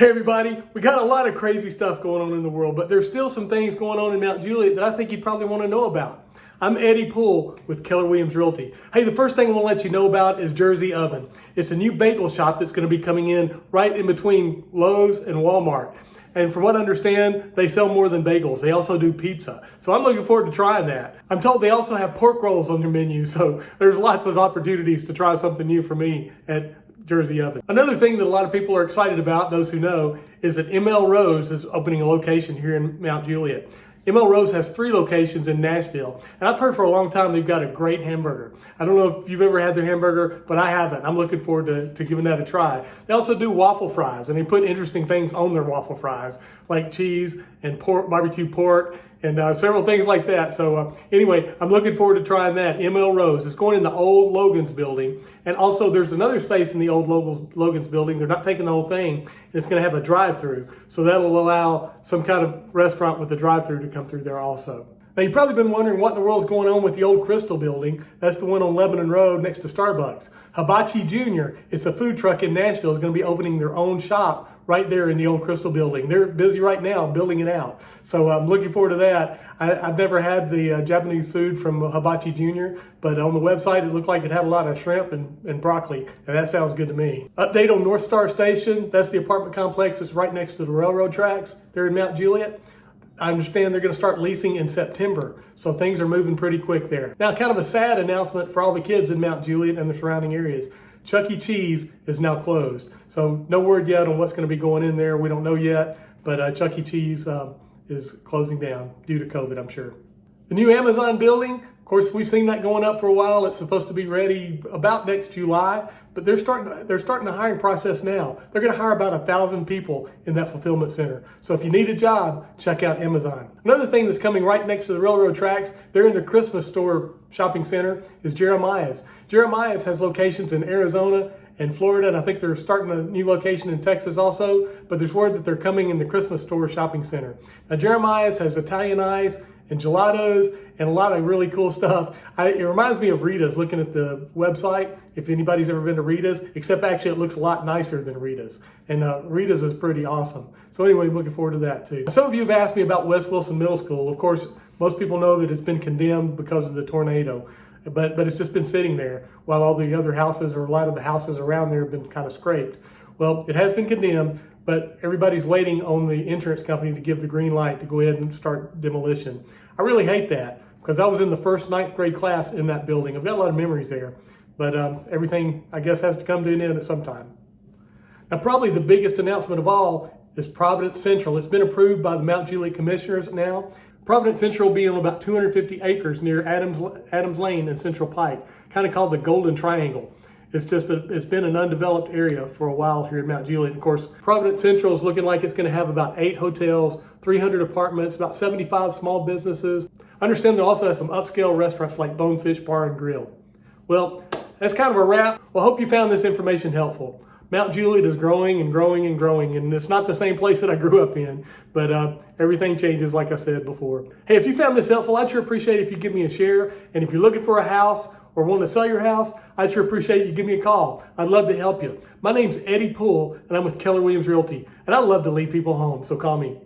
Hey everybody, we got a lot of crazy stuff going on in the world, but there's still some things going on in Mt Juliet that I think you probably want to know about. I'm Eddiepoole with Keller Williams Realty. Hey, the first thing I want to let you know about is Jersey Oven. It's a new bagel shop that's going to be coming in right in between Lowe's and Walmart. And from what I understand, they sell more than bagels. They also do pizza. So I'm looking forward to trying that. I'm told they also have pork rolls on their menu, so there's lots of opportunities to try something new for me at Jersey Oven. Another thing that a lot of people are excited about, those who know, is that ML Rose is opening a location here in Mt Juliet. ML Rose has 3 locations in Nashville, and I've heard for a long time they've got a great hamburger. I don't know if you've ever had their hamburger, but I haven't. I'm looking forward to giving that a try. They also do waffle fries, and they put interesting things on their waffle fries, like cheese and pork, barbecue pork, and several things like that. So anyway, I'm looking forward to trying that. ML Rose. It's going in the old Logan's building, and also there's another space in the old Logan's building. They're not taking the whole thing, and it's going to have a drive-through, so that'll allow some kind of restaurant with a drive-through to come through there also. Now, you've probably been wondering what in the world's going on with the old Crystal building. That's the one on Lebanon Road next to Starbucks. Hibachi Jr., it's a food truck in Nashville, is going to be opening their own shop right there in the old Crystal building. They're busy right now building it out. So I'm looking forward to that. I've never had the Japanese food from Hibachi Jr., but on the website it looked like it had a lot of shrimp and broccoli, and that sounds good to me. Update on North Star Station. That's the apartment complex that's right next to the railroad tracks there in Mt Juliet. I understand they're going to start leasing in September, so things are moving pretty quick there. Now, kind of a sad announcement for all the kids in Mt Juliet and the surrounding areas. Chuck E. Cheese is now closed, so no word yet on what's going to be going in there. We don't know yet, but Chuck E. Cheese is closing down due to COVID, I'm sure. The new Amazon building, of course, we've seen that going up for a while. It's supposed to be ready about next July, but they're starting the hiring process now. They're going to hire about 1,000 people in that fulfillment center. So if you need a job, check out Amazon. Another thing that's coming right next to the railroad tracks, they're in the Christmas store shopping center, is Jeremiah's. Jeremiah's has locations in Arizona and Florida, and I think they're starting a new location in Texas also, but there's word that they're coming in the Christmas store shopping center. Now, Jeremiah's has Italian ice and gelatos and a lot of really cool stuff. It reminds me of Rita's, looking at the website, if anybody's ever been to Rita's, except actually it looks a lot nicer than Rita's. And Rita's is pretty awesome. So anyway, looking forward to that too. Some of you have asked me about West Wilson Middle School. Of course, most people know that it's been condemned because of the tornado, but it's just been sitting there while all the other houses, or a lot of the houses around there, have been kind of scraped. Well, it has been condemned, but everybody's waiting on the insurance company to give the green light to go ahead and start demolition. I really hate that, because I was in the first 9th grade class in that building. I've got a lot of memories there, but everything, I guess, has to come to an end at some time. Now, probably the biggest announcement of all is Providence Central. It's been approved by the Mt Juliet commissioners now. Providence Central will be on about 250 acres near Adams Lane and Central Pike, kind of called the Golden Triangle. It's been an undeveloped area for a while here in Mt Juliet. Of course, Providence Central is looking like it's going to have about 8 hotels, 300 apartments, about 75 small businesses. I understand they also have some upscale restaurants like Bonefish Bar and Grill. Well, that's kind of a wrap. Well, I hope you found this information helpful. Mt Juliet is growing and growing and growing, and it's not the same place that I grew up in, but everything changes, like I said before. Hey, if you found this helpful, I'd sure appreciate it if you give me a share, and if you're looking for a house or want to sell your house, I'd sure appreciate you give me a call. I'd love to help you. My name's Eddiepoole, and I'm with Keller Williams Realty, and I love to lead people home, so call me.